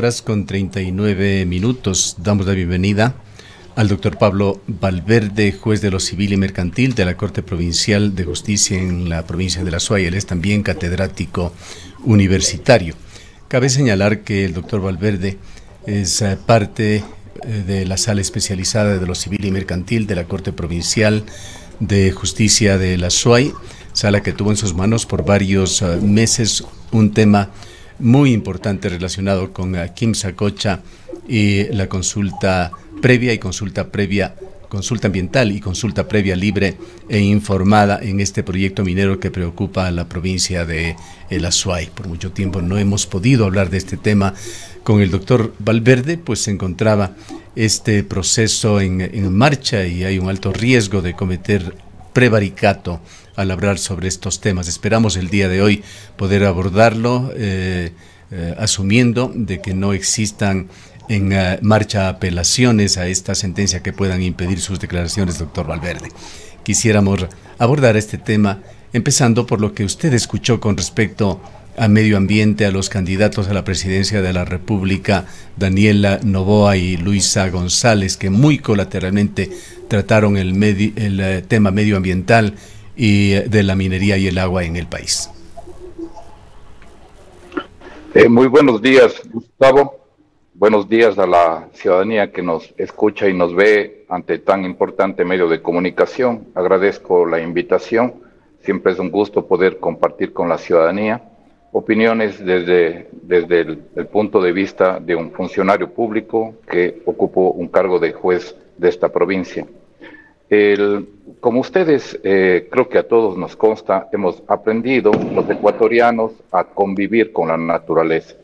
6:39. Damos la bienvenida al doctor Pablo Valverde, juez de lo civil y mercantil de la Corte Provincial de Justicia en la provincia de La Suay. Él es también catedrático universitario. Cabe señalar que el doctor Valverde es parte de la sala especializada de lo civil y mercantil de la Corte Provincial de Justicia de La Suay, sala que tuvo en sus manos por varios meses un tema muy importante relacionado con Quimsa Cocha y la consulta previa y consulta ambiental y consulta previa libre e informada en este proyecto minero que preocupa a la provincia de El Azuay. Por mucho tiempo no hemos podido hablar de este tema con el doctor Valverde, pues se encontraba este proceso en marcha y hay un alto riesgo de cometer prevaricato al hablar sobre estos temas. Esperamos el día de hoy poder abordarlo asumiendo de que no existan en marcha apelaciones a esta sentencia que puedan impedir sus declaraciones, doctor Valverde. Quisiéramos abordar este tema empezando por lo que usted escuchó con respecto a medio ambiente, a los candidatos a la presidencia de la República, Daniela Noboa y Luisa González, que muy colateralmente trataron el tema medioambiental y de la minería y el agua en el país. Muy buenos días, Gustavo. Buenos días a la ciudadanía que nos escucha y nos ve ante tan importante medio de comunicación. Agradezco la invitación. Siempre es un gusto poder compartir con la ciudadanía opiniones desde el punto de vista de un funcionario público que ocupó un cargo de juez de esta provincia. Como ustedes, creo que a todos nos consta, hemos aprendido los ecuatorianos a convivir con la naturaleza.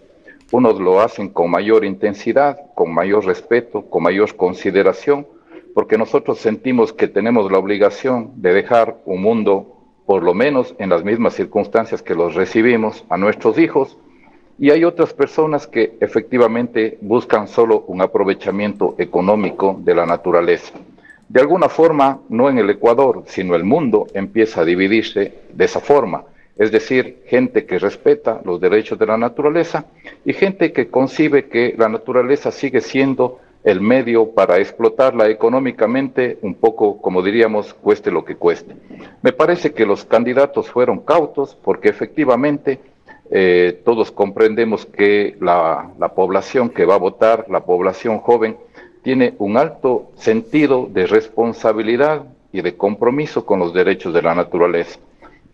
Unos lo hacen con mayor intensidad, con mayor respeto, con mayor consideración, porque nosotros sentimos que tenemos la obligación de dejar un mundo, por lo menos en las mismas circunstancias que los recibimos, a nuestros hijos, y hay otras personas que efectivamente buscan solo un aprovechamiento económico de la naturaleza. De alguna forma, no en el Ecuador, sino el mundo empieza a dividirse de esa forma. Es decir, gente que respeta los derechos de la naturaleza y gente que concibe que la naturaleza sigue siendo el medio para explotarla económicamente, un poco, como diríamos, cueste lo que cueste. Me parece que los candidatos fueron cautos porque efectivamente todos comprendemos que la población que va a votar, la población joven, tiene un alto sentido de responsabilidad y de compromiso con los derechos de la naturaleza.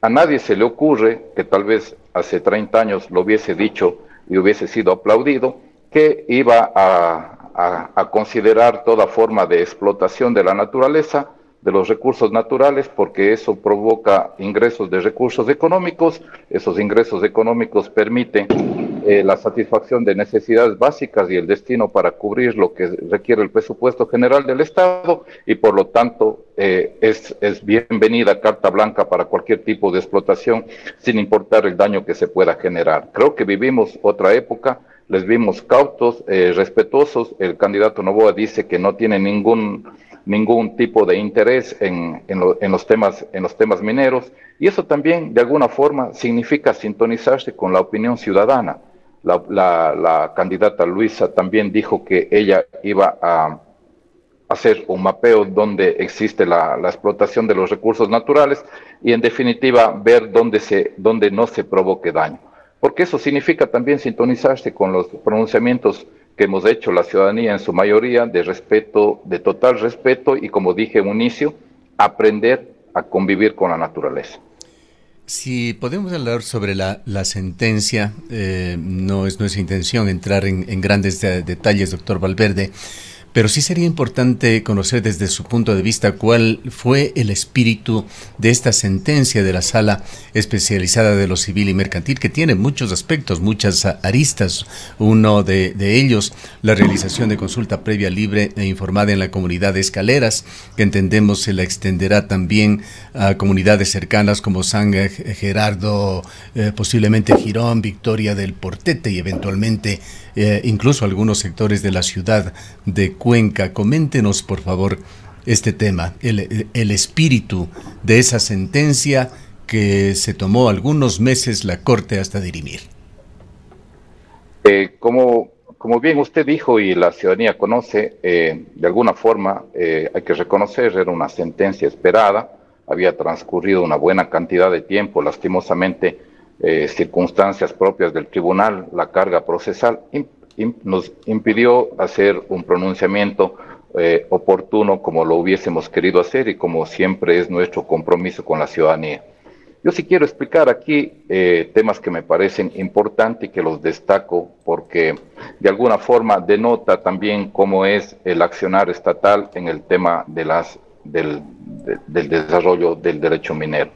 A nadie se le ocurre, que tal vez hace 30 años lo hubiese dicho y hubiese sido aplaudido, que iba a considerar toda forma de explotación de la naturaleza, de los recursos naturales, porque eso provoca ingresos de recursos económicos. Esos ingresos económicos permiten la satisfacción de necesidades básicas y el destino para cubrir lo que requiere el presupuesto general del Estado, y por lo tanto es bienvenida carta blanca para cualquier tipo de explotación, sin importar el daño que se pueda generar. Creo que vivimos otra época. Les vimos cautos, respetuosos. El candidato Noboa dice que no tiene ningún tipo de interés en los temas mineros, y eso también de alguna forma significa sintonizarse con la opinión ciudadana. La candidata Luisa también dijo que ella iba a hacer un mapeo donde existe la explotación de los recursos naturales y en definitiva ver dónde no se provoque daño. Porque eso significa también sintonizarse con los pronunciamientos que hemos hecho la ciudadanía en su mayoría de respeto, de total respeto, y como dije en un inicio, aprender a convivir con la naturaleza. Si podemos hablar sobre la sentencia, no es nuestra intención entrar en grandes detalles, doctor Valverde, pero sí sería importante conocer desde su punto de vista cuál fue el espíritu de esta sentencia de la Sala Especializada de lo Civil y Mercantil, que tiene muchos aspectos, muchas aristas. Uno de ellos, la realización de consulta previa libre e informada en la comunidad de Escaleras, que entendemos se la extenderá también a comunidades cercanas como San Gerardo, posiblemente Girón, Victoria del Portete y eventualmente incluso algunos sectores de la ciudad de Cuenca. Coméntenos, por favor, este tema, el espíritu de esa sentencia que se tomó algunos meses la Corte hasta dirimir. Como como bien usted dijo y la ciudadanía conoce, de alguna forma hay que reconocer, era una sentencia esperada, había transcurrido una buena cantidad de tiempo, lastimosamente circunstancias propias del tribunal, la carga procesal nos impidió hacer un pronunciamiento oportuno como lo hubiésemos querido hacer y como siempre es nuestro compromiso con la ciudadanía. Yo sí quiero explicar aquí temas que me parecen importantes y que los destaco porque de alguna forma denota también cómo es el accionar estatal en el tema de del desarrollo del derecho minero.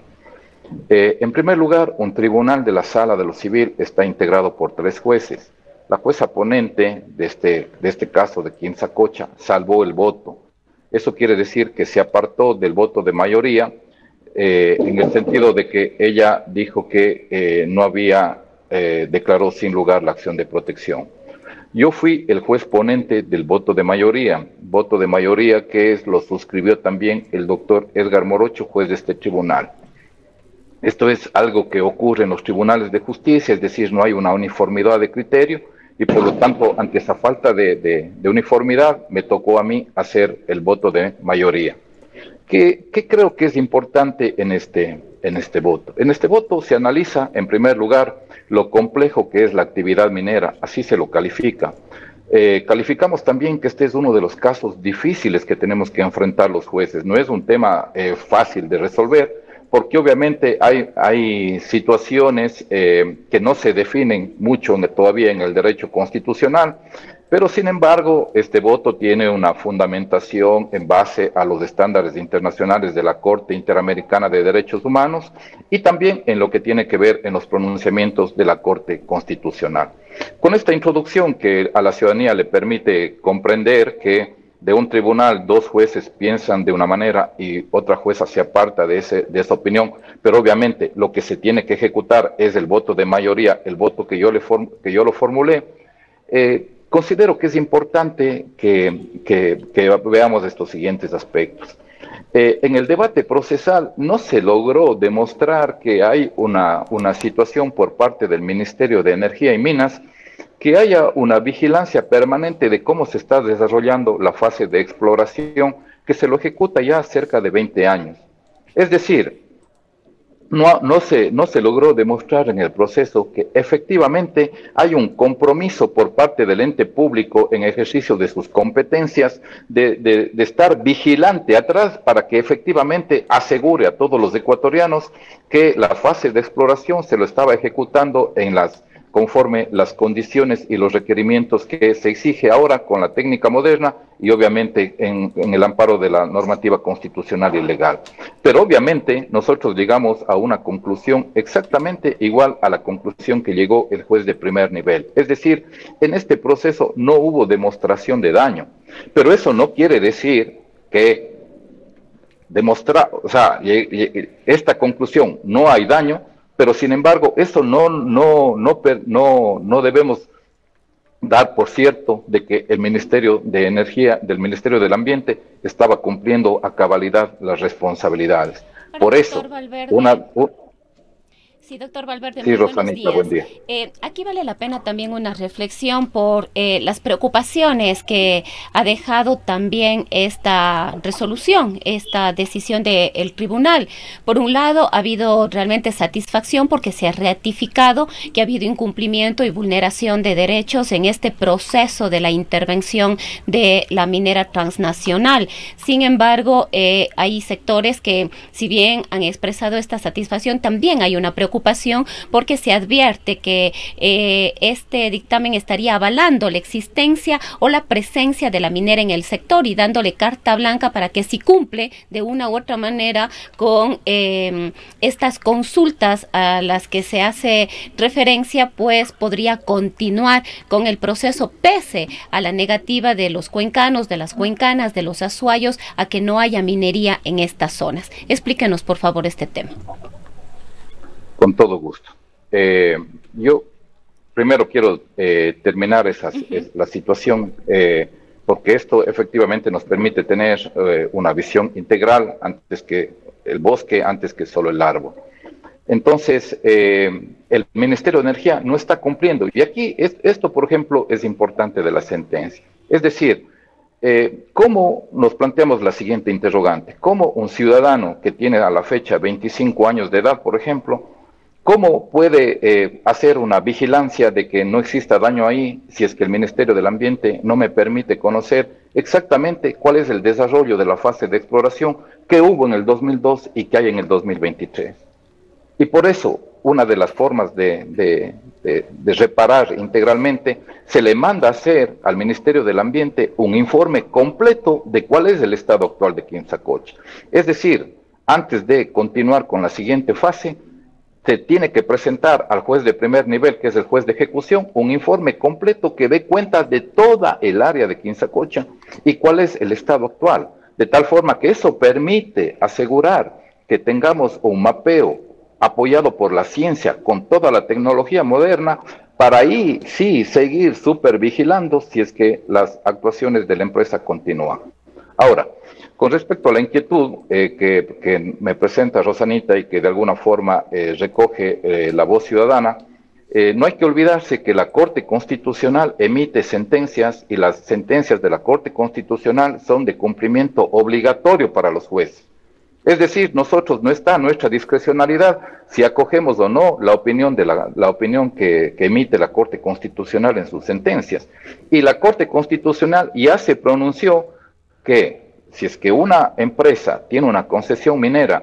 En primer lugar, un tribunal de la Sala de lo Civil está integrado por 3 jueces. La jueza ponente de este caso de Quinzacocha salvó el voto. Eso quiere decir que se apartó del voto de mayoría en el sentido de que ella dijo que no había, declaró sin lugar la acción de protección. Yo fui el juez ponente del voto de mayoría que lo suscribió también el doctor Edgar Morocho, juez de este tribunal. Esto es algo que ocurre en los tribunales de justicia, es decir, no hay una uniformidad de criterio y por lo tanto, ante esa falta de uniformidad, me tocó a mí hacer el voto de mayoría. ¿Qué creo que es importante en este voto? En este voto se analiza, en primer lugar, lo complejo que es la actividad minera, así se lo califica. Calificamos también que este es uno de los casos difíciles que tenemos que enfrentar los jueces. No es un tema fácil de resolver, porque obviamente hay situaciones que no se definen mucho todavía en el derecho constitucional, pero sin embargo este voto tiene una fundamentación en base a los estándares internacionales de la Corte Interamericana de Derechos Humanos y también en lo que tiene que ver en los pronunciamientos de la Corte Constitucional. Con esta introducción que a la ciudadanía le permite comprender que de un tribunal 2 jueces piensan de una manera y otra jueza se aparta de esa opinión, pero obviamente lo que se tiene que ejecutar es el voto de mayoría, el voto que yo lo formulé. Considero que es importante que veamos estos siguientes aspectos. En el debate procesal no se logró demostrar que hay una situación por parte del Ministerio de Energía y Minas que haya una vigilancia permanente de cómo se está desarrollando la fase de exploración que se lo ejecuta ya cerca de 20 años. Es decir, no se logró demostrar en el proceso que efectivamente hay un compromiso por parte del ente público en ejercicio de sus competencias de estar vigilante atrás para que efectivamente asegure a todos los ecuatorianos que la fase de exploración se lo estaba ejecutando conforme las condiciones y los requerimientos que se exige ahora con la técnica moderna y obviamente en el amparo de la normativa constitucional y legal. Pero obviamente nosotros llegamos a una conclusión exactamente igual a la conclusión que llegó el juez de primer nivel. Es decir, en este proceso no hubo demostración de daño, pero eso no quiere decir que esta conclusión no hay daño, pero sin embargo eso no debemos dar por cierto de que el Ministerio de Energía, del Ministerio del Ambiente, estaba cumpliendo a cabalidad las responsabilidades. Por eso, Sí, doctor Valverde, sí, muy Rosanita, buenos días. buen día. Aquí vale la pena también una reflexión por las preocupaciones que ha dejado también esta resolución, esta decisión del tribunal. Por un lado, ha habido realmente satisfacción porque se ha ratificado que ha habido incumplimiento y vulneración de derechos en este proceso de la intervención de la minera transnacional. Sin embargo, hay sectores que, si bien han expresado esta satisfacción, también hay una preocupación porque se advierte que este dictamen estaría avalando la existencia o la presencia de la minera en el sector y dándole carta blanca para que si cumple de una u otra manera con estas consultas a las que se hace referencia, pues podría continuar con el proceso pese a la negativa de los cuencanos, de las cuencanas, de los azuayos a que no haya minería en estas zonas. Explíquenos por favor este tema. Con todo gusto. Yo primero quiero terminar la situación, porque esto efectivamente nos permite tener una visión integral antes que el bosque, antes que solo el árbol. Entonces, el Ministerio de Energía no está cumpliendo. Y aquí, esto, por ejemplo, es importante de la sentencia. Es decir, ¿cómo nos planteamos la siguiente interrogante? ¿Cómo un ciudadano que tiene a la fecha 25 años de edad, por ejemplo, cómo puede hacer una vigilancia de que no exista daño ahí si es que el Ministerio del Ambiente no me permite conocer exactamente cuál es el desarrollo de la fase de exploración que hubo en el 2002 y que hay en el 2023? Y por eso, una de las formas de reparar integralmente, se le manda a hacer al Ministerio del Ambiente un informe completo de cuál es el estado actual de Quinzacocha. Es decir, antes de continuar con la siguiente fase, se tiene que presentar al juez de primer nivel, que es el juez de ejecución, un informe completo que dé cuenta de toda el área de Quinzacocha y cuál es el estado actual. De tal forma que eso permite asegurar que tengamos un mapeo apoyado por la ciencia con toda la tecnología moderna, para ahí sí seguir supervigilando si es que las actuaciones de la empresa continúan. Ahora, con respecto a la inquietud que me presenta Rosanita y que de alguna forma recoge la voz ciudadana, no hay que olvidarse que la Corte Constitucional emite sentencias y las sentencias de la Corte Constitucional son de cumplimiento obligatorio para los jueces. Es decir, nosotros no está nuestra discrecionalidad si acogemos o no la opinión que emite la Corte Constitucional en sus sentencias. Y la Corte Constitucional ya se pronunció que si es que una empresa tiene una concesión minera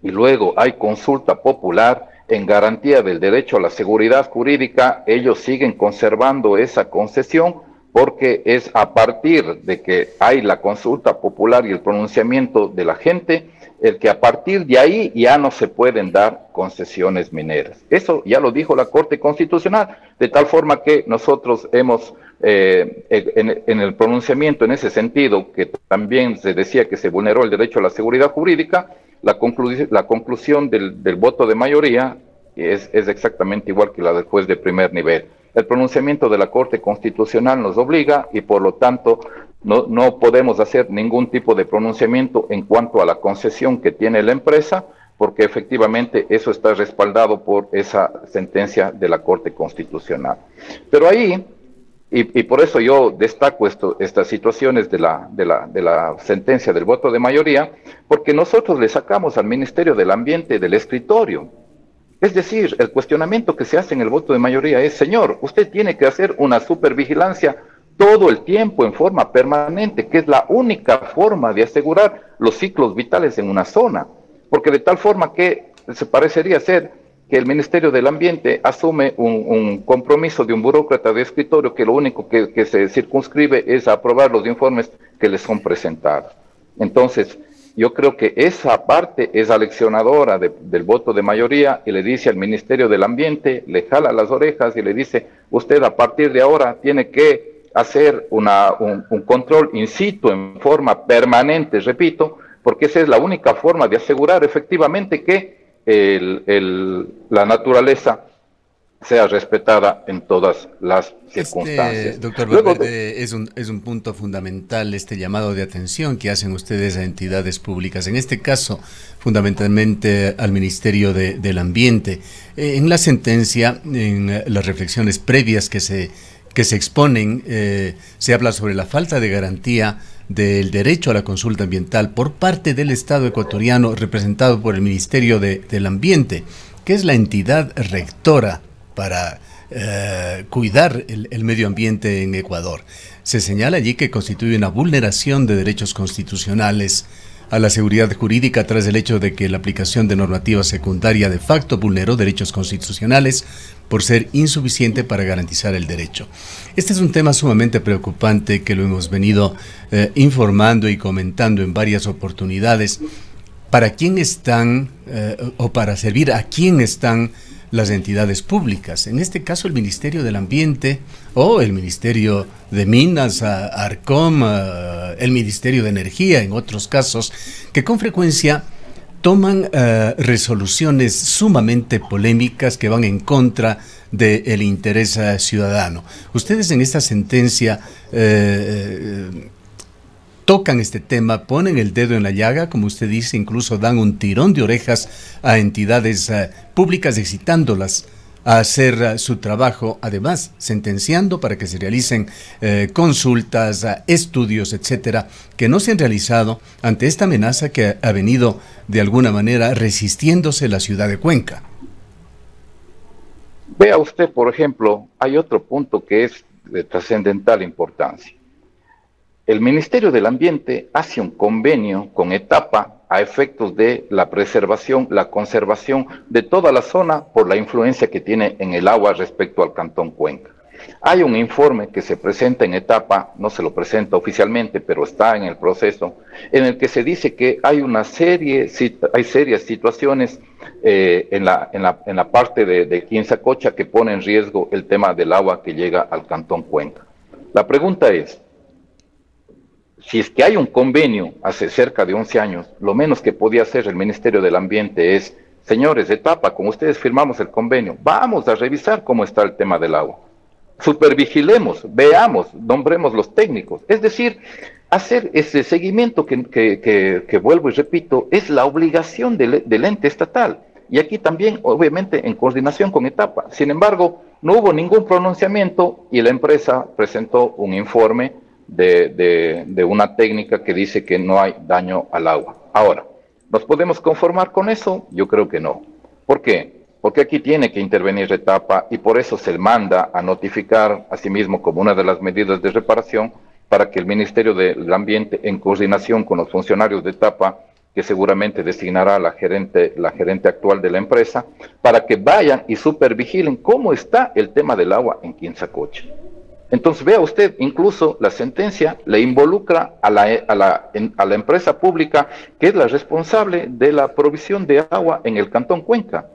y luego hay consulta popular en garantía del derecho a la seguridad jurídica, ellos siguen conservando esa concesión, porque es a partir de que hay la consulta popular y el pronunciamiento de la gente, el que a partir de ahí ya no se pueden dar concesiones mineras. Eso ya lo dijo la Corte Constitucional, de tal forma que nosotros hemos, en el pronunciamiento en ese sentido, que también se decía que se vulneró el derecho a la seguridad jurídica, la conclusión del voto de mayoría es exactamente igual que la del juez de primer nivel. El pronunciamiento de la Corte Constitucional nos obliga y por lo tanto no podemos hacer ningún tipo de pronunciamiento en cuanto a la concesión que tiene la empresa, porque efectivamente eso está respaldado por esa sentencia de la Corte Constitucional. Pero ahí, y por eso yo destaco estas situaciones de la sentencia del voto de mayoría, porque nosotros le sacamos al Ministerio del Ambiente del escritorio. Es decir, el cuestionamiento que se hace en el voto de mayoría es: señor, usted tiene que hacer una supervigilancia todo el tiempo en forma permanente, que es la única forma de asegurar los ciclos vitales en una zona, porque de tal forma que se parecería ser que el Ministerio del Ambiente asume un compromiso de un burócrata de escritorio que lo único que se circunscribe es a aprobar los informes que les son presentados. Entonces, yo creo que esa parte es aleccionadora del voto de mayoría y le dice al Ministerio del Ambiente, le jala las orejas y le dice: usted a partir de ahora tiene que hacer un control in situ en forma permanente, repito, porque esa es la única forma de asegurar efectivamente que la naturaleza sea respetada en todas las circunstancias. Doctor Valverde, es un punto fundamental este llamado de atención que hacen ustedes a entidades públicas, en este caso fundamentalmente al Ministerio del Ambiente. En la sentencia, en las reflexiones previas que se exponen, se habla sobre la falta de garantía del derecho a la consulta ambiental por parte del Estado ecuatoriano, representado por el Ministerio del Ambiente, que es la entidad rectora para cuidar el medio ambiente en Ecuador. Se señala allí que constituye una vulneración de derechos constitucionales a la seguridad jurídica tras el hecho de que la aplicación de normativa secundaria de facto vulneró derechos constitucionales por ser insuficiente para garantizar el derecho. Este es un tema sumamente preocupante que lo hemos venido informando y comentando en varias oportunidades. ¿Para quién están o para servir a quién están las entidades públicas? En este caso el Ministerio del Ambiente o el Ministerio de Minas, Arcom, el Ministerio de Energía, en otros casos, que con frecuencia toman resoluciones sumamente polémicas que van en contra del interés ciudadano. Ustedes en esta sentencia tocan este tema, ponen el dedo en la llaga, como usted dice, incluso dan un tirón de orejas a entidades públicas, excitándolas a hacer su trabajo, además sentenciando para que se realicen consultas, estudios, etcétera, que no se han realizado ante esta amenaza que ha venido de alguna manera resistiéndose la ciudad de Cuenca. Vea usted, por ejemplo, hay otro punto que es de trascendental importancia. El Ministerio del Ambiente hace un convenio con Etapa a efectos de la preservación, la conservación de toda la zona por la influencia que tiene en el agua respecto al Cantón Cuenca. Hay un informe que se presenta en Etapa, no se lo presenta oficialmente, pero está en el proceso, en el que se dice que hay serias situaciones en la parte de Quinzacocha que pone en riesgo el tema del agua que llega al Cantón Cuenca. La pregunta es, si es que hay un convenio hace cerca de 11 años, lo menos que podía hacer el Ministerio del Ambiente es, señores, Etapa, con ustedes firmamos el convenio, vamos a revisar cómo está el tema del agua. Supervigilemos, veamos, nombremos los técnicos. Es decir, hacer ese seguimiento que vuelvo y repito, es la obligación del ente estatal. Y aquí también, obviamente, en coordinación con Etapa. Sin embargo, no hubo ningún pronunciamiento y la empresa presentó un informe de una técnica que dice que no hay daño al agua. Ahora, ¿nos podemos conformar con eso? Yo creo que no. ¿Por qué? Porque aquí tiene que intervenir Etapa y por eso se manda a notificar a sí mismo como una de las medidas de reparación para que el Ministerio del Ambiente, en coordinación con los funcionarios de Etapa, que seguramente designará la gerente actual de la empresa, para que vayan y supervigilen cómo está el tema del agua en Quinzacocha. Entonces vea usted, incluso la sentencia le involucra a la empresa pública que es la responsable de la provisión de agua en el Cantón Cuenca.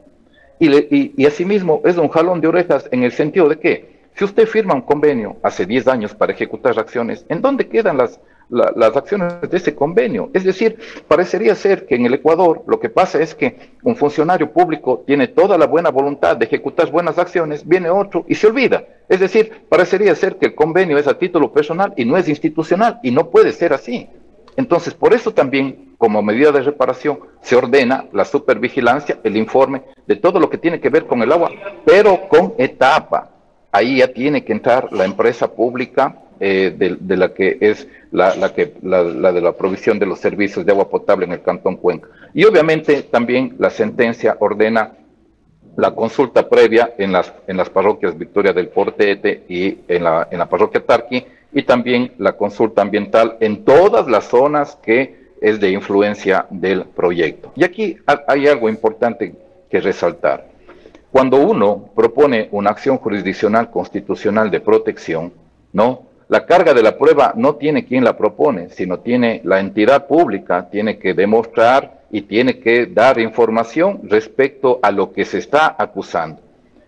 Y asimismo es un jalón de orejas en el sentido de que si usted firma un convenio hace 10 años para ejecutar acciones, ¿en dónde quedan las acciones de ese convenio? Es decir, parecería ser que en el Ecuador lo que pasa es que un funcionario público tiene toda la buena voluntad de ejecutar buenas acciones, viene otro y se olvida. Es decir, parecería ser que el convenio es a título personal y no es institucional, y no puede ser así. Entonces, por eso también, como medida de reparación, se ordena la supervigilancia, el informe de todo lo que tiene que ver con el agua, pero con Etapa. Ahí ya tiene que entrar la empresa pública de la que es la de la provisión de los servicios de agua potable en el Cantón Cuenca. Y obviamente también la sentencia ordena la consulta previa en las parroquias Victoria del Portete y en la parroquia Tarqui, y también la consulta ambiental en todas las zonas que es de influencia del proyecto. Y aquí hay algo importante que resaltar. Cuando uno propone una acción jurisdiccional constitucional de protección, ¿no? La carga de la prueba no tiene quien la propone, sino tiene la entidad pública, tiene que demostrar y tiene que dar información respecto a lo que se está acusando.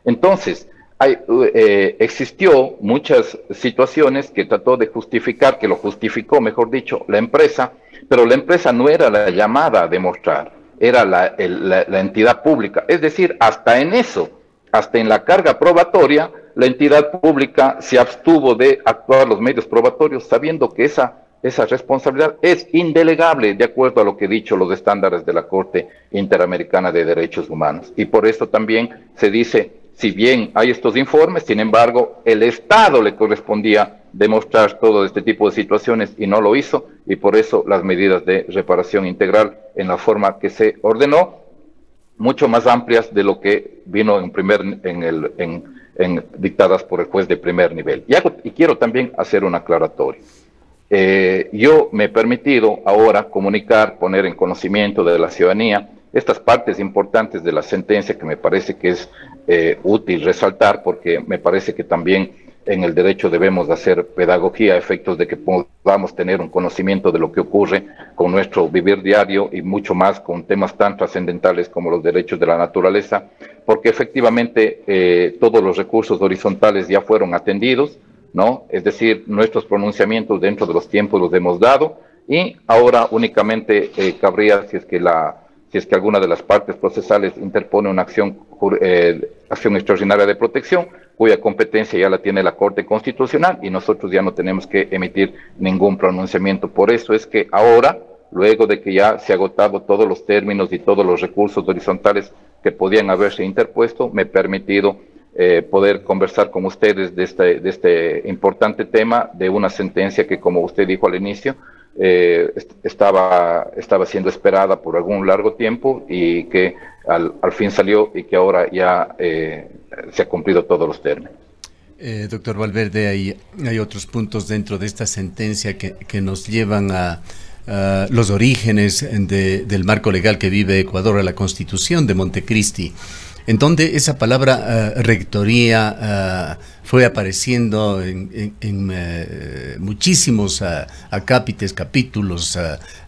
Entonces, existió muchas situaciones que trató de justificar, que lo justificó, mejor dicho, la empresa, pero la empresa no era la llamada a demostrar, era la entidad pública. Es decir, hasta en eso, hasta en la carga probatoria, la entidad pública se abstuvo de actuar los medios probatorios, sabiendo que esa responsabilidad es indelegable de acuerdo a lo que he dicho los estándares de la Corte Interamericana de Derechos Humanos. Y por eso también se dice, si bien hay estos informes, sin embargo, el Estado le correspondía demostrar todo este tipo de situaciones y no lo hizo, y por eso las medidas de reparación integral en la forma que se ordenó, mucho más amplias de lo que vino dictadas por el juez de primer nivel. Y quiero también hacer un aclaratorio. Yo me he permitido ahora comunicar, poner en conocimiento de la ciudadanía estas partes importantes de la sentencia que me parece que es útil resaltar, porque me parece que también en el derecho debemos hacer pedagogía a efectos de que podamos tener un conocimiento de lo que ocurre con nuestro vivir diario y mucho más con temas tan trascendentales como los derechos de la naturaleza, porque efectivamente todos los recursos horizontales ya fueron atendidos, ¿no? Es decir, nuestros pronunciamientos dentro de los tiempos los hemos dado y ahora únicamente cabría, si si es que alguna de las partes procesales interpone una acción extraordinaria de protección, cuya competencia ya la tiene la Corte Constitucional y nosotros ya no tenemos que emitir ningún pronunciamiento. Por eso es que ahora, luego de que ya se han agotado todos los términos y todos los recursos horizontales que podían haberse interpuesto, me he permitido poder conversar con ustedes de este importante tema, de una sentencia que, como usted dijo al inicio, estaba siendo esperada por algún largo tiempo y que al fin salió y que ahora ya se ha cumplido todos los términos. Doctor Valverde, hay otros puntos dentro de esta sentencia que nos llevan a los orígenes del marco legal que vive Ecuador, a la Constitución de Montecristi, en donde esa palabra rectoría fue apareciendo en muchísimos acápites, capítulos,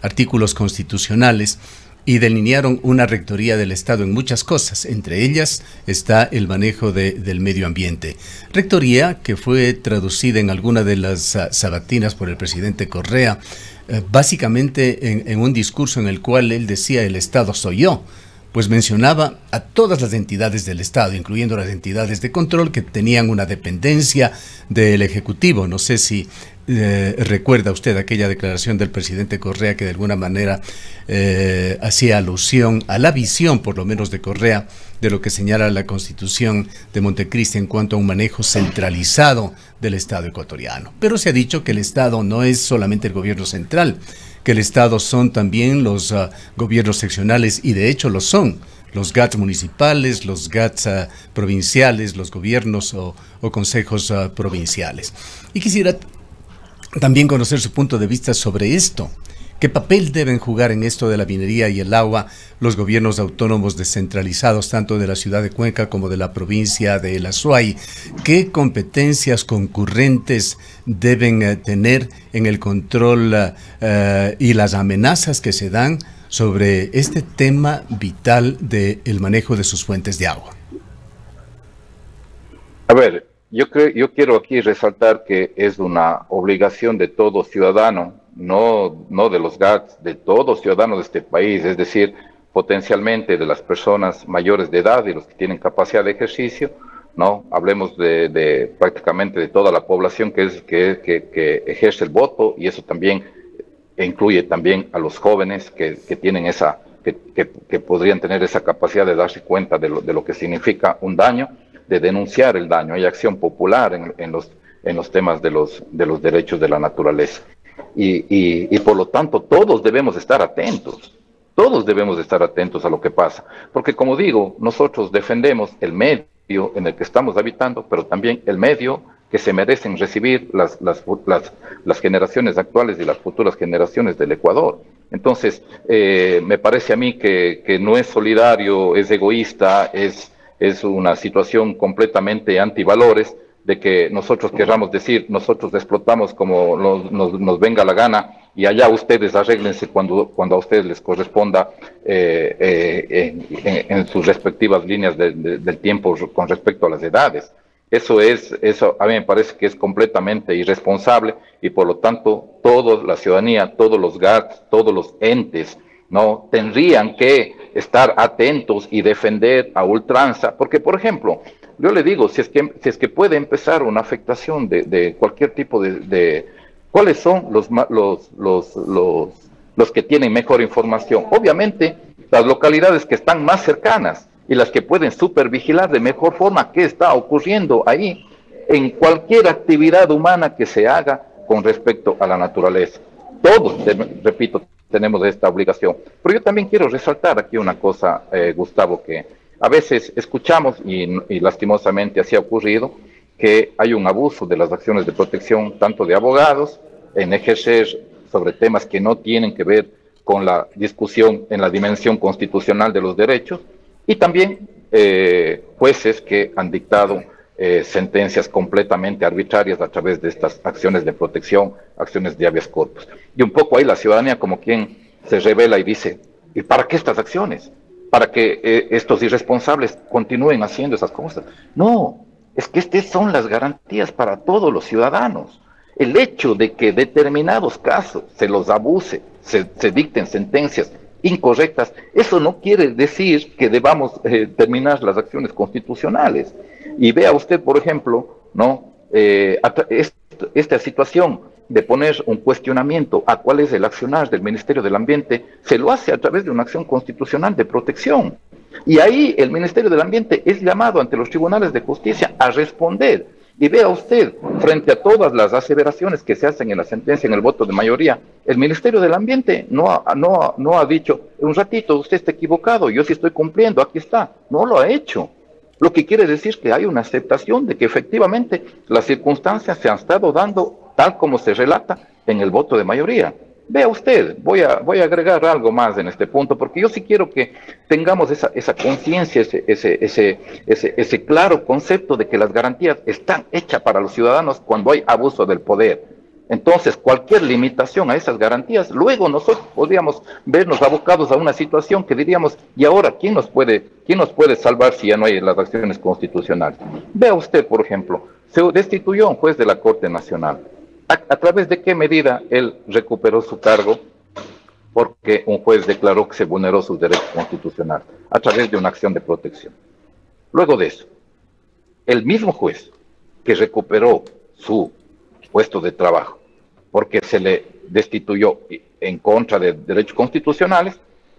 artículos constitucionales, y delinearon una rectoría del Estado en muchas cosas. Entre ellas está el manejo del medio ambiente. Rectoría que fue traducida en alguna de las sabatinas por el presidente Correa, básicamente en un discurso en el cual él decía: el Estado soy yo. Pues mencionaba a todas las entidades del Estado, incluyendo las entidades de control que tenían una dependencia del Ejecutivo. No sé si recuerda usted aquella declaración del presidente Correa que de alguna manera hacía alusión a la visión, por lo menos de Correa, de lo que señala la Constitución de Montecristi en cuanto a un manejo centralizado del Estado ecuatoriano. Pero se ha dicho que el Estado no es solamente el gobierno central, que el Estado son también los gobiernos seccionales, y de hecho lo son, los GATS municipales, los GATS provinciales, los gobiernos o consejos provinciales. Y quisiera también conocer su punto de vista sobre esto. ¿Qué papel deben jugar en esto de la minería y el agua los gobiernos autónomos descentralizados, tanto de la ciudad de Cuenca como de la provincia de La Suay? ¿Qué competencias concurrentes deben tener en el control y las amenazas que se dan sobre este tema vital del manejo de sus fuentes de agua? A ver, yo quiero aquí resaltar que es una obligación de todo ciudadano, no de los GATS, de todos ciudadanos de este país, es decir, potencialmente de las personas mayores de edad y los que tienen capacidad de ejercicio, ¿no? Hablemos de prácticamente de toda la población que ejerce el voto, y eso también incluye también a los jóvenes que tienen que podrían tener esa capacidad de darse cuenta de lo que significa un daño, de denunciar el daño. Hay acción popular en los temas de los derechos de la naturaleza. Y por lo tanto todos debemos estar atentos a lo que pasa, porque como digo, nosotros defendemos el medio en el que estamos habitando, pero también el medio que se merecen recibir las generaciones actuales y las futuras generaciones del Ecuador. Entonces, me parece a mí que no es solidario, es egoísta, es una situación completamente antivalores, de que nosotros querramos decir, nosotros explotamos como nos venga la gana, y allá ustedes arréglense cuando a ustedes les corresponda en sus respectivas líneas del tiempo con respecto a las edades. Eso a mí me parece que es completamente irresponsable, y por lo tanto toda la ciudadanía, todos los GATS, todos los entes, ¿no?, tendrían que estar atentos y defender a ultranza, porque por ejemplo, yo le digo, si es que puede empezar una afectación de cualquier tipo ¿cuáles son los que tienen mejor información? Obviamente, las localidades que están más cercanas y las que pueden supervigilar de mejor forma qué está ocurriendo ahí en cualquier actividad humana que se haga con respecto a la naturaleza. Todos, repito, tenemos esta obligación. Pero yo también quiero resaltar aquí una cosa, Gustavo, que a veces escuchamos, y lastimosamente así ha ocurrido, que hay un abuso de las acciones de protección, tanto de abogados, en ejercer sobre temas que no tienen que ver con la discusión en la dimensión constitucional de los derechos, y también jueces que han dictado sentencias completamente arbitrarias a través de estas acciones de protección, acciones de habeas corpus. Y un poco ahí la ciudadanía como quien se revela y dice, ¿y para qué estas acciones? ¿Para que estos irresponsables continúen haciendo esas cosas? No, es que estas son las garantías para todos los ciudadanos. El hecho de que determinados casos se los abuse, se dicten sentencias incorrectas, eso no quiere decir que debamos terminar las acciones constitucionales. Y vea usted, por ejemplo, ¿no? Esta situación de poner un cuestionamiento a cuál es el accionar del Ministerio del Ambiente, se lo hace a través de una acción constitucional de protección. Y ahí el Ministerio del Ambiente es llamado ante los tribunales de justicia a responder. Y vea usted, frente a todas las aseveraciones que se hacen en la sentencia, en el voto de mayoría, el Ministerio del Ambiente no ha dicho, un ratito, usted está equivocado, yo sí estoy cumpliendo, aquí está. No lo ha hecho. Lo que quiere decir que hay una aceptación de que efectivamente las circunstancias se han estado dando tal como se relata en el voto de mayoría. Vea usted, voy a agregar algo más en este punto, porque yo sí quiero que tengamos esa conciencia, ese claro concepto de que las garantías están hechas para los ciudadanos cuando hay abuso del poder. Entonces, cualquier limitación a esas garantías, luego nosotros podríamos vernos abocados a una situación que diríamos, ¿y ahora quién nos puede salvar si ya no hay las acciones constitucionales? Vea usted, por ejemplo, se destituyó a un juez de la Corte Nacional. ¿A través de qué medida él recuperó su cargo? Porque un juez declaró que se vulneró sus derechos constitucionales, a través de una acción de protección. Luego de eso, el mismo juez que recuperó su puesto de trabajo, porque se le destituyó en contra de derechos constitucionales,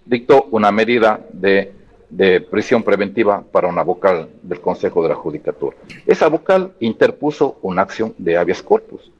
dictó una medida de prisión preventiva para una vocal del Consejo de la Judicatura. Esa vocal interpuso una acción de habeas corpus.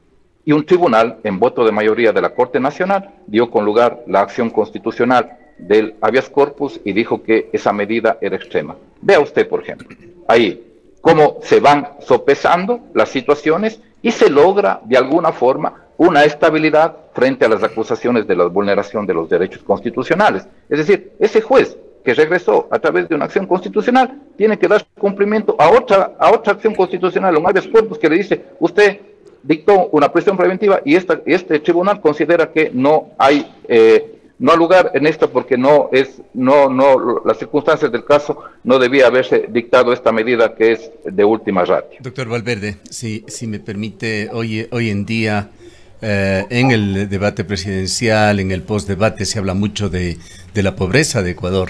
Y un tribunal, en voto de mayoría de la Corte Nacional, dio con lugar la acción constitucional del habeas corpus y dijo que esa medida era extrema. Vea usted, por ejemplo, ahí cómo se van sopesando las situaciones y se logra, de alguna forma, una estabilidad frente a las acusaciones de la vulneración de los derechos constitucionales. Es decir, ese juez que regresó a través de una acción constitucional tiene que dar cumplimiento a otra acción constitucional, un habeas corpus que le dice, usted dictó una prisión preventiva y este tribunal considera que no hay lugar en esto porque las circunstancias del caso no debía haberse dictado esta medida que es de última ratio. Doctor Valverde, si me permite, hoy en día en el debate presidencial, en el postdebate se habla mucho de la pobreza de Ecuador,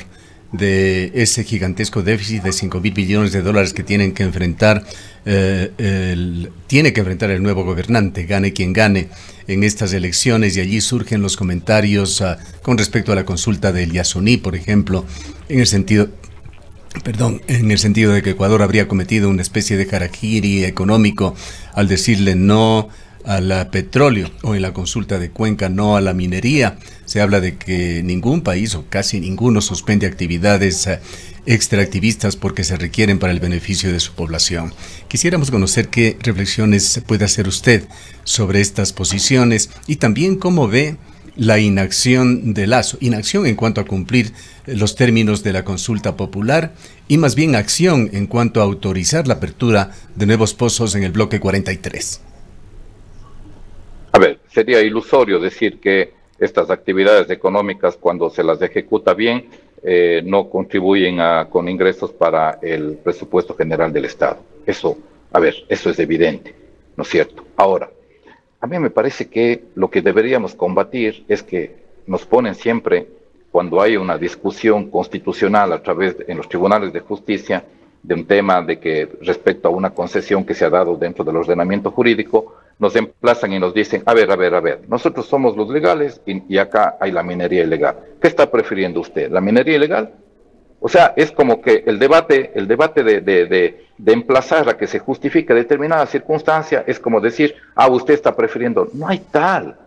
de ese gigantesco déficit de $5.000 billones que tienen que enfrentar tiene que enfrentar el nuevo gobernante, gane quien gane en estas elecciones, y allí surgen los comentarios con respecto a la consulta del Yasuní, por ejemplo, en el sentido de que Ecuador habría cometido una especie de harakiri económico al decirle no al petróleo, o en la consulta de Cuenca no a la minería. Se habla de que ningún país o casi ninguno suspende actividades extractivistas porque se requieren para el beneficio de su población. Quisiéramos conocer qué reflexiones puede hacer usted sobre estas posiciones y también cómo ve la inacción de Lasso, inacción en cuanto a cumplir los términos de la consulta popular y más bien acción en cuanto a autorizar la apertura de nuevos pozos en el bloque 43. A ver, sería ilusorio decir que estas actividades económicas, cuando se las ejecuta bien, no contribuyen con ingresos para el presupuesto general del Estado. Eso es evidente, ¿no es cierto? Ahora, a mí me parece que lo que deberíamos combatir es que nos ponen siempre, cuando hay una discusión constitucional en los tribunales de justicia, de un tema de que respecto a una concesión que se ha dado dentro del ordenamiento jurídico, nos emplazan y nos dicen, a ver, nosotros somos los legales y acá hay la minería ilegal. ¿Qué está prefiriendo usted? ¿La minería ilegal? O sea, es como que el debate de emplazar a que se justifique determinada circunstancia es como decir, usted está prefiriendo. No hay tal.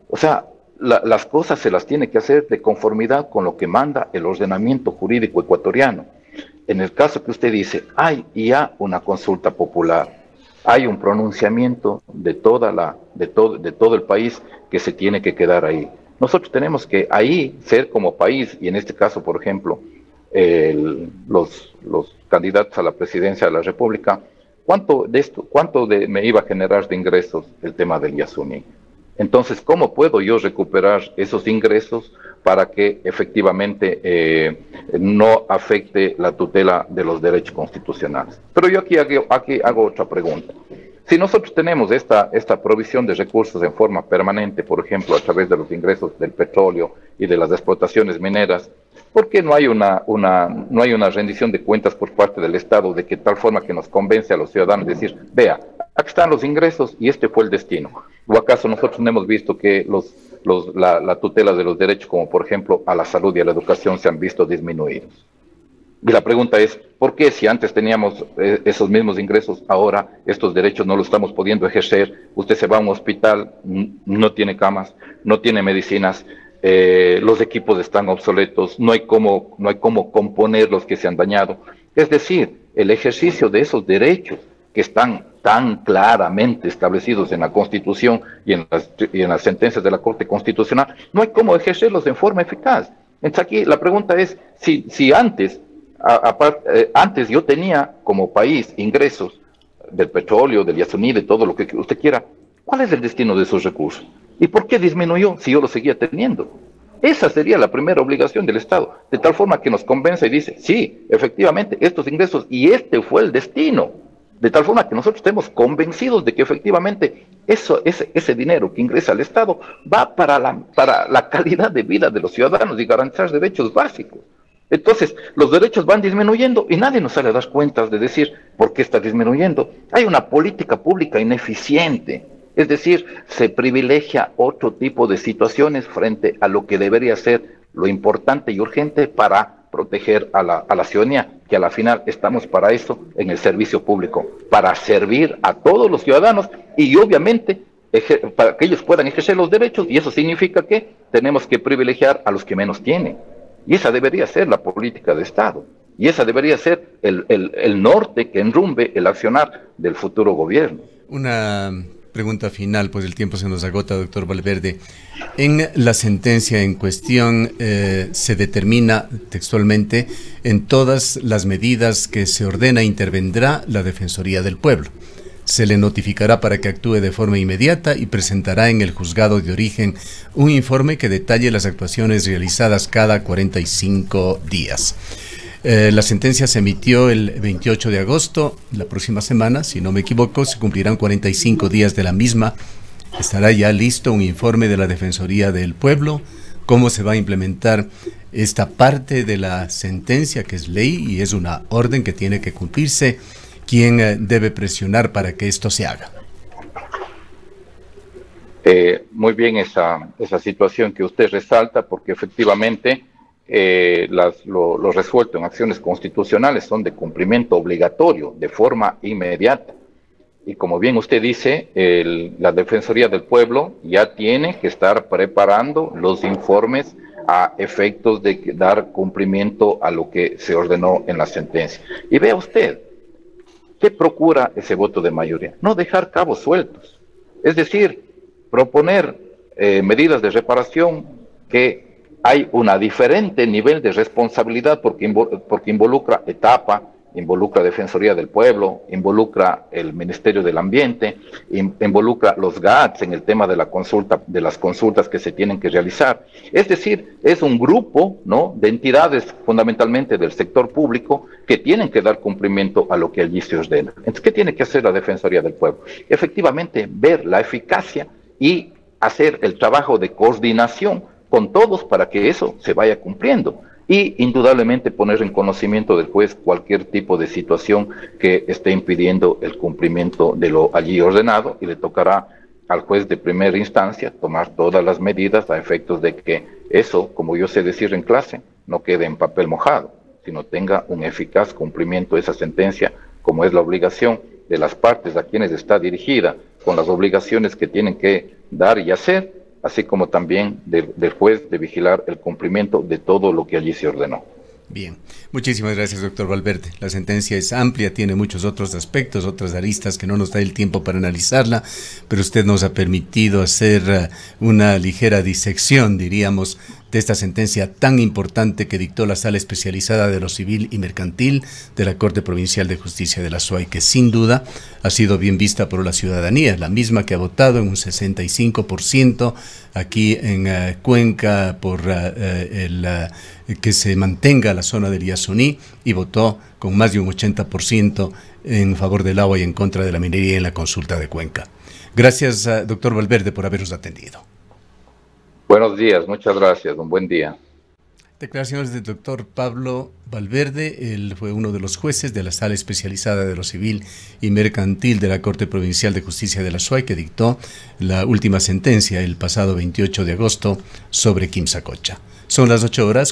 O sea, las cosas se las tiene que hacer de conformidad con lo que manda el ordenamiento jurídico ecuatoriano. En el caso que usted dice, hay ya una consulta popular, hay un pronunciamiento de todo el país que se tiene que quedar ahí. Nosotros tenemos que ahí ser como país, y en este caso, por ejemplo, los candidatos a la presidencia de la República, ¿cuánto me iba a generar de ingresos el tema del Yasuní? Entonces, ¿cómo puedo yo recuperar esos ingresos para que efectivamente no afecte la tutela de los derechos constitucionales? Pero yo aquí hago otra pregunta. Si nosotros tenemos esta provisión de recursos en forma permanente, por ejemplo, a través de los ingresos del petróleo y de las explotaciones mineras, ¿por qué no hay una rendición de cuentas por parte del Estado de que tal forma que nos convence a los ciudadanos decir, vea, aquí están los ingresos y este fue el destino? ¿O acaso nosotros no hemos visto que la tutela de los derechos, como por ejemplo a la salud y a la educación, se han visto disminuidos? Y la pregunta es, ¿por qué si antes teníamos esos mismos ingresos, ahora estos derechos no los estamos pudiendo ejercer? Usted se va a un hospital, no tiene camas, no tiene medicinas, los equipos están obsoletos, no hay cómo componer los que se han dañado. Es decir, el ejercicio de esos derechos que están tan claramente establecidos en la Constitución y en las sentencias de la Corte Constitucional, no hay cómo ejercerlos en forma eficaz. Entonces aquí la pregunta es, si antes yo tenía como país ingresos del petróleo, del Yasuní, de todo lo que usted quiera, ¿cuál es el destino de esos recursos? ¿Y por qué disminuyó si yo lo seguía teniendo? Esa sería la primera obligación del Estado, de tal forma que nos convence y dice, sí, efectivamente, estos ingresos y este fue el destino, de tal forma que nosotros estemos convencidos de que efectivamente ese dinero que ingresa al Estado va para la calidad de vida de los ciudadanos y garantizar derechos básicos. Entonces, los derechos van disminuyendo y nadie nos sale a dar cuentas de decir por qué está disminuyendo. Hay una política pública ineficiente, es decir, se privilegia otro tipo de situaciones frente a lo que debería ser lo importante y urgente para proteger a la ciudadanía, que a la final estamos para eso en el servicio público, para servir a todos los ciudadanos y obviamente para que ellos puedan ejercer los derechos, y eso significa que tenemos que privilegiar a los que menos tienen. Y esa debería ser la política de Estado. Y esa debería ser el norte que enrumbe el accionar del futuro gobierno. Una pregunta final, pues el tiempo se nos agota, doctor Valverde. En la sentencia en cuestión se determina textualmente en todas las medidas que se ordena intervendrá la Defensoría del Pueblo. Se le notificará para que actúe de forma inmediata y presentará en el juzgado de origen un informe que detalle las actuaciones realizadas cada 45 días. La sentencia se emitió el 28 de agosto, la próxima semana, si no me equivoco, se cumplirán 45 días de la misma. Estará ya listo un informe de la Defensoría del Pueblo, cómo se va a implementar esta parte de la sentencia, que es ley y es una orden que tiene que cumplirse. ¿Quién debe presionar para que esto se haga? Muy bien esa situación que usted resalta, porque efectivamente lo resuelto en acciones constitucionales son de cumplimiento obligatorio, de forma inmediata. Y como bien usted dice, la Defensoría del Pueblo ya tiene que estar preparando los informes a efectos de dar cumplimiento a lo que se ordenó en la sentencia. Y vea usted, ¿qué procura ese voto de mayoría? No dejar cabos sueltos. Es decir, proponer medidas de reparación que hay un diferente nivel de responsabilidad porque involucra etapa, involucra Defensoría del Pueblo, involucra el Ministerio del Ambiente, involucra los GATS en el tema de las consultas que se tienen que realizar. Es decir, es un grupo, ¿no?, de entidades fundamentalmente del sector público que tienen que dar cumplimiento a lo que allí se ordena. Entonces, ¿qué tiene que hacer la Defensoría del Pueblo? Efectivamente, ver la eficacia y hacer el trabajo de coordinación con todos para que eso se vaya cumpliendo. Y indudablemente poner en conocimiento del juez cualquier tipo de situación que esté impidiendo el cumplimiento de lo allí ordenado, y le tocará al juez de primera instancia tomar todas las medidas a efectos de que eso, como yo sé decir en clase, no quede en papel mojado, sino tenga un eficaz cumplimiento de esa sentencia, como es la obligación de las partes a quienes está dirigida, con las obligaciones que tienen que dar y hacer, así como también del juez de vigilar el cumplimiento de todo lo que allí se ordenó. Bien, muchísimas gracias, doctor Valverde. La sentencia es amplia, tiene muchos otros aspectos, otras aristas que no nos da el tiempo para analizarla, pero usted nos ha permitido hacer una ligera disección, diríamos, de esta sentencia tan importante que dictó la Sala Especializada de lo Civil y Mercantil de la Corte Provincial de Justicia de la SUAY, que sin duda ha sido bien vista por la ciudadanía, la misma que ha votado en un 65% aquí en Cuenca por que se mantenga la zona del Yasuní, y votó con más de un 80% en favor del agua y en contra de la minería en la consulta de Cuenca. Gracias, doctor Valverde, por habernos atendido. Buenos días, muchas gracias, un buen día. Declaraciones del doctor Pablo Valverde. Él fue uno de los jueces de la Sala Especializada de lo Civil y Mercantil de la Corte Provincial de Justicia de la SUAY, que dictó la última sentencia el pasado 28 de agosto sobre Quimsacocha. Son las 8 horas.